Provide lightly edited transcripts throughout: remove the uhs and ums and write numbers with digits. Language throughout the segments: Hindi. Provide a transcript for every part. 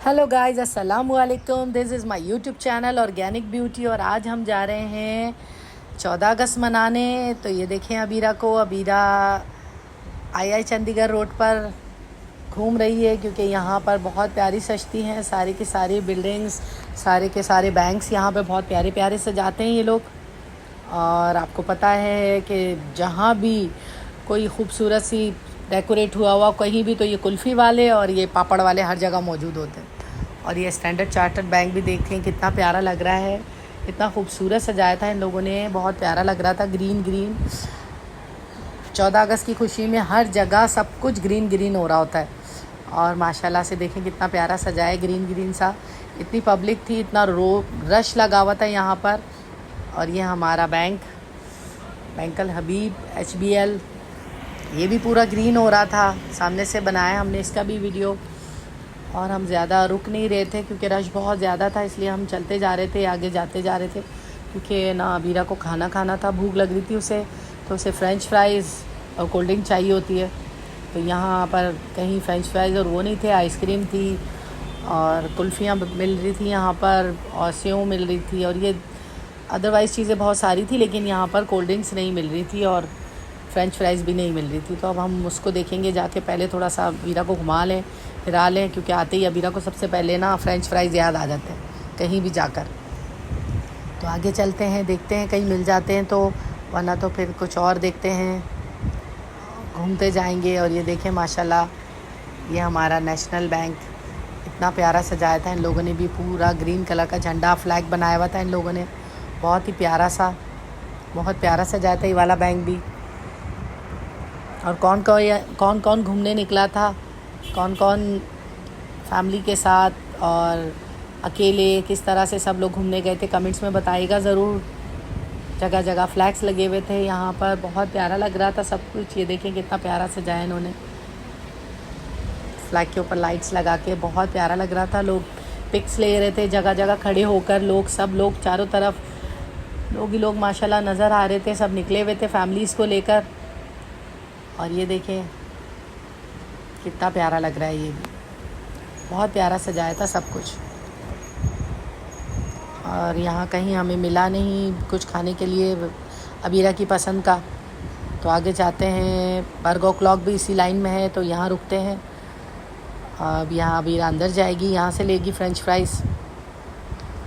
हेलो गाइस, अस्सलाम वालेकुम। This is my YouTube channel organic beauty और आज हम जा रहे हैं 14 अगस्त मनाने। तो ये देखें अबीरा को। अबीरा आई चंडीगढ़ रोड पर घूम रही है क्योंकि यहाँ पर बहुत प्यारी सजती हैं। सारी की सारी बिल्डिंग्स, सारे के सारे बैंक्स यहाँ पे बहुत प्यारे प्यारे सजाते हैं ये लोग। और आपको पता है कि जहाँ भी कोई खूबसूरत सी डेकोरेट हुआ कहीं भी तो ये कुल्फ़ी वाले और ये पापड़ वाले हर जगह मौजूद होते हैं। और ये स्टैंडर्ड चार्टर्ड बैंक भी देखें कितना प्यारा लग रहा है, इतना खूबसूरत सजाया था इन लोगों ने, बहुत प्यारा लग रहा था। ग्रीन ग्रीन 14 अगस्त की खुशी में हर जगह सब कुछ ग्रीन ग्रीन हो रहा होता है। और माशाल्लाह से देखें कितना प्यारा सजाया, ग्रीन ग्रीन सा। इतनी पब्लिक थी, इतना रश लगा हुआ था यहाँ पर। और ये हमारा बैंक अल हबीब HBL, ये भी पूरा ग्रीन हो रहा था। सामने से बनाया हमने इसका भी वीडियो। और हम ज़्यादा रुक नहीं रहे थे क्योंकि रश बहुत ज़्यादा था, इसलिए हम चलते जा रहे थे, आगे जाते जा रहे थे। क्योंकि ना अबीरा को खाना था, भूख लग रही थी उसे, तो उसे फ़्रेंच फ्राइज़ और कोल्ड ड्रिंक चाहिए होती है। तो यहाँ पर कहीं फ़्रेंच फ्राइज़ और वो नहीं थे, आइसक्रीम थी और कुल्फ़ियाँ मिल रही थी यहाँ पर, और सेव मिल रही थी, और ये अदरवाइज़ चीज़ें बहुत सारी थी। लेकिन यहाँ पर कोल्ड ड्रिंक्स नहीं मिल रही थी और फ़्रेंच फ्राइज़ भी नहीं मिल रही थी। तो अब हम उसको देखेंगे जाके। पहले थोड़ा सा अबीरा को घुमा लें, फिरा लें, क्योंकि आते ही अबीरा को सबसे पहले ना फ़्रेंच फ्राइज़ याद आ जाते हैं कहीं भी जाकर। तो आगे चलते हैं, देखते हैं कहीं मिल जाते हैं तो, वरना तो फिर कुछ और देखते हैं, घूमते जाएंगे। और ये देखें माशाल्लाह, ये हमारा नेशनल बैंक इतना प्यारा सजाया था इन लोगों ने भी। पूरा ग्रीन कलर का झंडा फ्लैग बनाया हुआ था इन लोगों ने, बहुत ही प्यारा सा, बहुत प्यारा सजाया था ये वाला बैंक भी। और कौन कौन घूमने निकला था, कौन कौन फैमिली के साथ और अकेले, किस तरह से सब लोग घूमने गए थे, कमेंट्स में बताइएगा ज़रूर। जगह जगह फ्लैग्स लगे हुए थे यहाँ पर, बहुत प्यारा लग रहा था सब कुछ। ये देखें कितना प्यारा सजाया इन्होंने, फ्लैग के ऊपर लाइट्स लगा के, बहुत प्यारा लग रहा था। लोग पिक्स ले रहे थे जगह जगह खड़े होकर, सब लोग चारों तरफ लोग ही लोग माशाल्लाह नज़र आ रहे थे। सब निकले हुए थे फैमिलीज़ को लेकर। और ये देखें कितना प्यारा लग रहा है, ये भी बहुत प्यारा सजाया था सब कुछ। और यहाँ कहीं हमें मिला नहीं कुछ खाने के लिए अबीरा की पसंद का, तो आगे जाते हैं। बर्गर क्लॉक भी इसी लाइन में है, तो यहाँ रुकते हैं। अब यहाँ अबीरा अंदर जाएगी, यहाँ से लेगी फ़्रेंच फ्राइज़।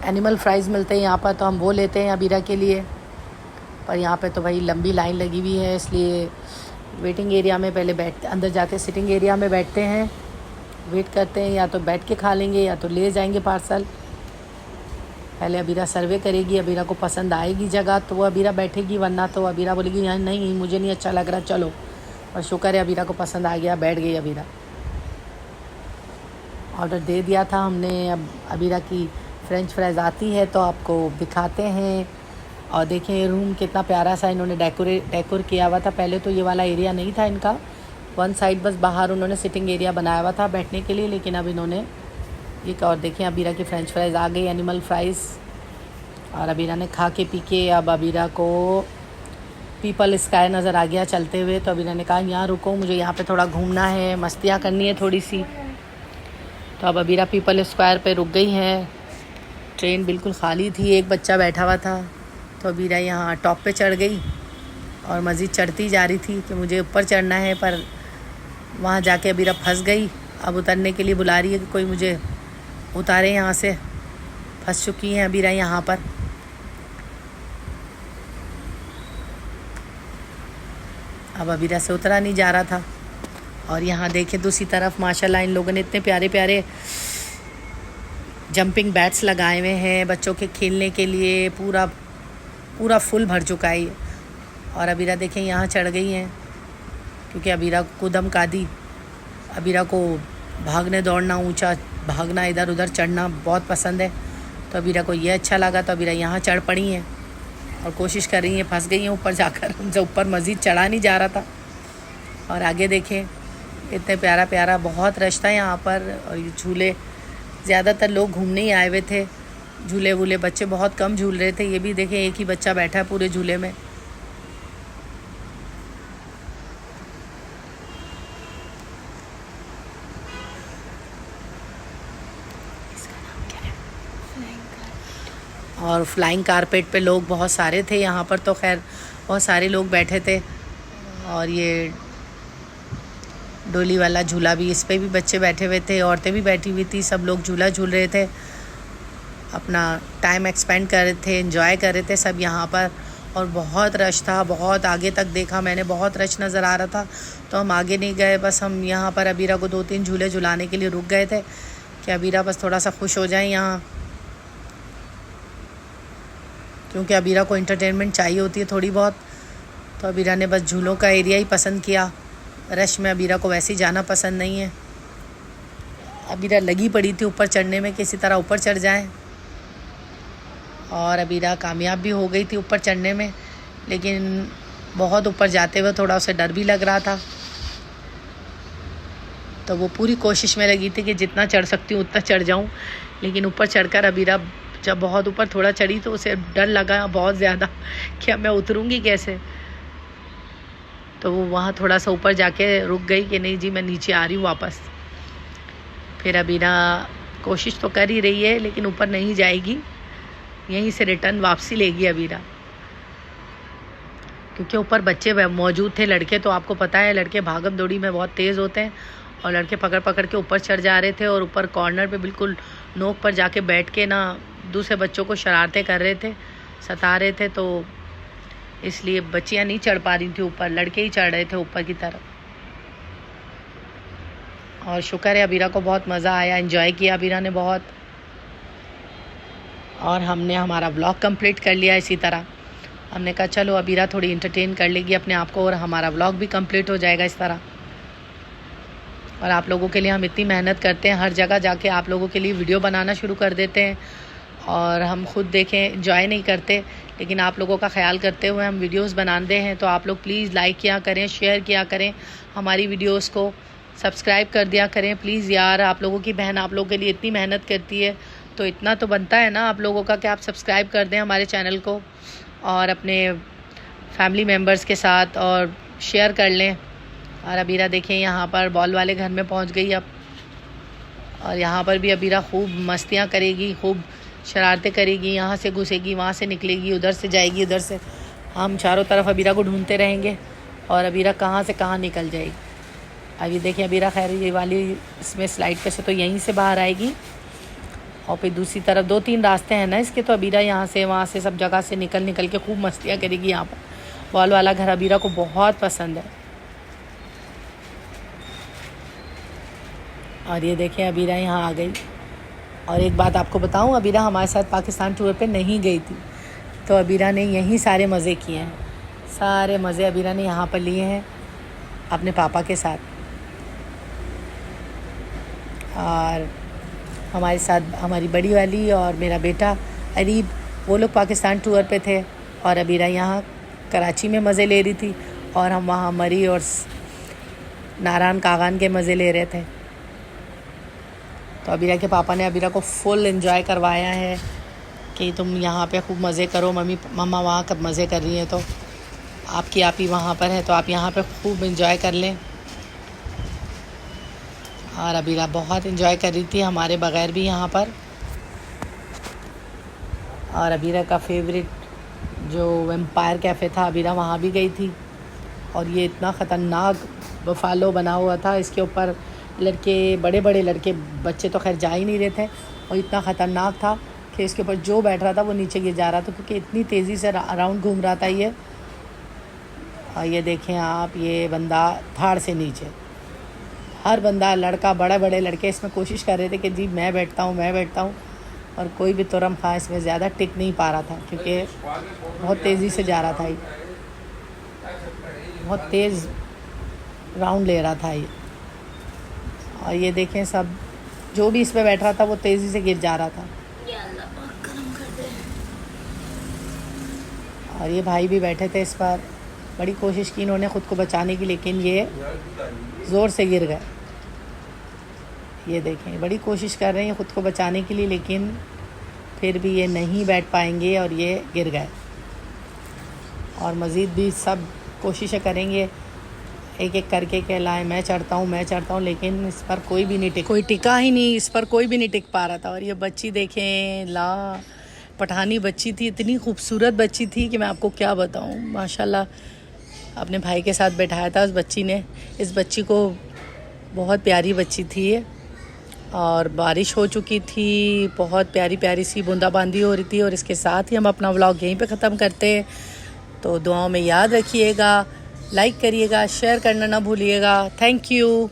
एनिमल फ्राइज़ मिलते हैं यहाँ पर, तो हम वो लेते हैं अबीरा के लिए। पर यहाँ पे तो भाई लंबी लाइन लगी हुई है, इसलिए वेटिंग एरिया में पहले अंदर जाके सिटिंग एरिया में बैठते हैं, वेट करते हैं। या तो बैठ के खा लेंगे या तो ले जाएंगे पार्सल। पहले अबीरा सर्वे करेगी, अबीरा को पसंद आएगी जगह तो वो अबीरा बैठेगी, वरना तो अबीरा बोलेगी यहाँ नहीं, मुझे नहीं अच्छा लग रहा, चलो। और शुक्र है अबीरा को पसंद आ गया, बैठ गई अबीरा। ऑर्डर दे दिया था हमने, अब अबीरा की फ़्रेंच फ्राइज़ आती है तो आपको दिखाते हैं। और देखें रूम कितना प्यारा सा इन्होंने डेकोर किया हुआ था। पहले तो ये वाला एरिया नहीं था इनका, वन साइड बस बाहर उन्होंने सिटिंग एरिया बनाया हुआ था बैठने के लिए। लेकिन अब इन्होंने ये, और देखें अबीरा की फ़्रेंच फ्राइज़ आ गई, एनिमल फ्राइज़। और अबीरा ने खा के पी के, अब अबीरा को पीपल स्काई नज़र आ गया चलते हुए। तो अबीरा ने कहा यहाँ रुको, मुझे यहाँ पे थोड़ा घूमना है, मस्तियाँ करनी है थोड़ी सी। तो अब अबीरा पीपल स्क्वायर पे रुक गई हैं। ट्रेन बिल्कुल खाली थी, एक बच्चा बैठा हुआ था। तो अबीरा यहाँ टॉप पे चढ़ गई और मज़ीद चढ़ती जा रही थी कि मुझे ऊपर चढ़ना है, पर वहाँ जाके अबीरा फंस गई। अब उतरने के लिए बुला रही है कि कोई मुझे उतारे यहाँ से, फंस चुकी हैं अबीरा यहाँ पर। अब अबीरा से उतरा नहीं जा रहा था। और यहाँ देखें दूसरी तरफ माशाल्लाह इन लोगों ने इतने प्यारे प्यारे जंपिंग बैट्स लगाए हुए हैं बच्चों के खेलने के लिए। पूरा फुल भर चुका है। और अबीरा देखें यहाँ चढ़ गई हैं, क्योंकि अबीरा को दमकादी, अबीरा को भागने दौड़ना, ऊंचा भागना, इधर उधर चढ़ना बहुत पसंद है। तो अबीरा को ये अच्छा लगा, तो अबीरा यहाँ चढ़ पड़ी हैं और कोशिश कर रही हैं, फंस गई हैं ऊपर जाकर। उनसे ऊपर मज़ीद चढ़ा नहीं जा रहा था। और आगे देखें इतने प्यारा प्यारा, बहुत रश था यहाँ पर। और ये झूले, ज़्यादातर लोग घूमने ही आए हुए थे। झूले वूले बच्चे बहुत कम झूल रहे थे। ये भी देखें एक ही बच्चा बैठा है पूरे झूले में। और फ्लाइंग कारपेट पे लोग बहुत सारे थे यहाँ पर, तो खैर बहुत सारे लोग बैठे थे। और ये डोली वाला झूला भी, इस पे भी बच्चे बैठे हुए थे, औरतें भी बैठी हुई थी, सब लोग झूला झूल रहे थे, अपना टाइम एक्सपेंड कर रहे थे, एंजॉय कर रहे थे सब यहाँ पर। और बहुत रश था, बहुत आगे तक देखा मैंने, बहुत रश नज़र आ रहा था, तो हम आगे नहीं गए। बस हम यहाँ पर अबीरा को 2-3 झूले झुलाने के लिए रुक गए थे कि अबीरा बस थोड़ा सा खुश हो जाए यहाँ, क्योंकि अबीरा को एंटरटेनमेंट चाहिए होती है थोड़ी बहुत। तो अबीरा ने बस झूलों का एरिया ही पसंद किया, रश में अबीरा को वैसे ही जाना पसंद नहीं है। अबीरा लगी पड़ी थी ऊपर चढ़ने में, किसी तरह ऊपर चढ़ जाए, और अबीरा कामयाब भी हो गई थी ऊपर चढ़ने में, लेकिन बहुत ऊपर जाते हुए थोड़ा उसे डर भी लग रहा था। तो वो पूरी कोशिश में लगी थी कि जितना चढ़ सकती हूँ उतना चढ़ जाऊँ, लेकिन ऊपर चढ़कर अबीरा जब बहुत ऊपर थोड़ा चढ़ी तो उसे डर लगा बहुत ज़्यादा कि अब मैं उतरूँगी कैसे। तो वो वहाँ थोड़ा सा ऊपर जाके रुक गई कि नहीं जी मैं नीचे आ रही हूँ वापस। फिर अबीरा कोशिश तो कर ही रही है, लेकिन ऊपर नहीं जाएगी, यहीं से रिटर्न वापसी लेगी अबीरा, क्योंकि ऊपर बच्चे मौजूद थे लड़के। तो आपको पता है लड़के भागम दौड़ी में बहुत तेज़ होते हैं, और लड़के पकड़ पकड़ के ऊपर चढ़ जा रहे थे, और ऊपर कॉर्नर पे बिल्कुल नोक पर जाके बैठ के ना दूसरे बच्चों को शरारतें कर रहे थे, सता रहे थे। तो इसलिए बच्चियाँ नहीं चढ़ पा रही थी ऊपर, लड़के ही चढ़ रहे थे ऊपर की तरफ। और शुक्र है अबीरा को बहुत मज़ा आया, एंजॉय किया अबीरा ने बहुत। और हमने हमारा व्लॉग कंप्लीट कर लिया। इसी तरह हमने कहा चलो अबीरा थोड़ी एंटरटेन कर लेगी अपने आप को, और हमारा व्लॉग भी कंप्लीट हो जाएगा इस तरह। और आप लोगों के लिए हम इतनी मेहनत करते हैं, हर जगह जाके आप लोगों के लिए वीडियो बनाना शुरू कर देते हैं, और हम खुद देखें एंजॉय नहीं करते, लेकिन आप लोगों का ख्याल करते हुए हम वीडियोस बनाते हैं। तो आप लोग प्लीज़ लाइक किया करें, शेयर किया करें हमारी वीडियोस को, सब्सक्राइब कर दिया करें प्लीज़ यार। आप लोगों की बहन आप लोगों के लिए इतनी मेहनत करती है, तो इतना तो बनता है ना आप लोगों का कि आप सब्सक्राइब कर दें हमारे चैनल को, और अपने फैमिली मेम्बर्स के साथ और शेयर कर लें। और अबीरा देखें यहाँ पर बॉल वाले घर में पहुँच गई अब, और यहाँ पर भी अबीरा खूब मस्तियाँ करेगी, खूब शरारतें करेगी, यहाँ से घुसेगी, वहाँ से निकलेगी, उधर से जाएगी, उधर से। हम चारों तरफ अबीरा को ढूंढते रहेंगे, और अबीरा कहाँ से कहाँ निकल जाएगी। अभी देखिए अबीरा खैर ये वाली इसमें स्लाइड पे से तो यहीं से बाहर आएगी, और फिर दूसरी तरफ 2-3 रास्ते हैं ना इसके, तो अबीरा यहाँ से वहाँ से सब जगह से निकल के खूब मस्तियाँ करेगी। यहाँ पर बॉल वाला घर अबीरा को बहुत पसंद है। और ये देखें अबीरा यहाँ आ गई। और एक बात आपको बताऊँ, अबीरा हमारे साथ पाकिस्तान टूर पे नहीं गई थी, तो अबीरा ने यहीं सारे मज़े किए हैं, सारे मज़े अबीरा ने यहाँ पर लिए हैं अपने पापा के साथ। और हमारे साथ हमारी बड़ी वाली और मेरा बेटा अरीब, वो लोग पाकिस्तान टूर पे थे, और अबीरा यहाँ कराची में मज़े ले रही थी, और हम वहाँ मरी और नारायण कागान के मज़े ले रहे थे। तो अबीरा के पापा ने अबीरा को फुल एंजॉय करवाया है कि तुम यहाँ पे खूब मज़े करो, मम्मा वहाँ कब मज़े कर रही हैं, तो आपकी आप ही वहाँ पर है, तो आप यहाँ पे खूब एंजॉय कर लें। और अबीरा बहुत एंजॉय कर रही थी हमारे बग़ैर भी यहाँ पर। और अबीरा का फेवरेट जो एम्पायर कैफ़े था, अबीरा वहाँ भी गई थी। और ये इतना ख़तरनाक बफालो बना हुआ था, इसके ऊपर लड़के, बड़े बड़े लड़के, बच्चे तो खैर जा ही नहीं रहे थे, और इतना ख़तरनाक था कि इसके ऊपर जो बैठ रहा था वो नीचे गिर जा रहा था, क्योंकि इतनी तेज़ी से अराउंड घूम रहा था ये। और ये देखें आप, ये बंदा धाड़ से नीचे, हर बंदा, लड़का, बड़े बड़े लड़के इसमें कोशिश कर रहे थे कि जी मैं बैठता हूँ, और कोई भी तुरम खा इसमें ज़्यादा टिक नहीं पा रहा था, क्योंकि बहुत तेज़ी से जा रहा था ये, बहुत तेज़ राउंड ले रहा था ये। और ये देखें सब, जो भी इस पर बैठ रहा था वो तेज़ी से गिर जा रहा था। और ये भाई भी बैठे थे इस पर, बड़ी कोशिश की इन्होंने ख़ुद को बचाने की, लेकिन ये ज़ोर से गिर गए। ये देखें, बड़ी कोशिश कर रहे हैं ख़ुद को बचाने के लिए, लेकिन फिर भी ये नहीं बैठ पाएंगे और ये गिर गए। और मज़ीद भी सब कोशिशें करेंगे एक एक करके के लाए, मैं चढ़ता हूँ, लेकिन इस पर कोई टिका ही नहीं, इस पर कोई भी नहीं टिक पा रहा था। और ये बच्ची देखें, ला पठानी बच्ची थी, इतनी खूबसूरत बच्ची थी कि मैं आपको क्या बताऊं। माशाल्लाह अपने भाई के साथ बैठाया था उस बच्ची ने। इस बच्ची को, बहुत प्यारी बच्ची थी ये, और बारिश हो चुकी थी, बहुत प्यारी प्यारी सी बूंदाबांदी हो रही थी। और इसके साथ ही हम अपना व्लॉग यहीं पे ख़त्म करते हैं। तो दुआओं में याद रखिएगा, लाइक करिएगा, शेयर करना ना भूलिएगा। Thank you.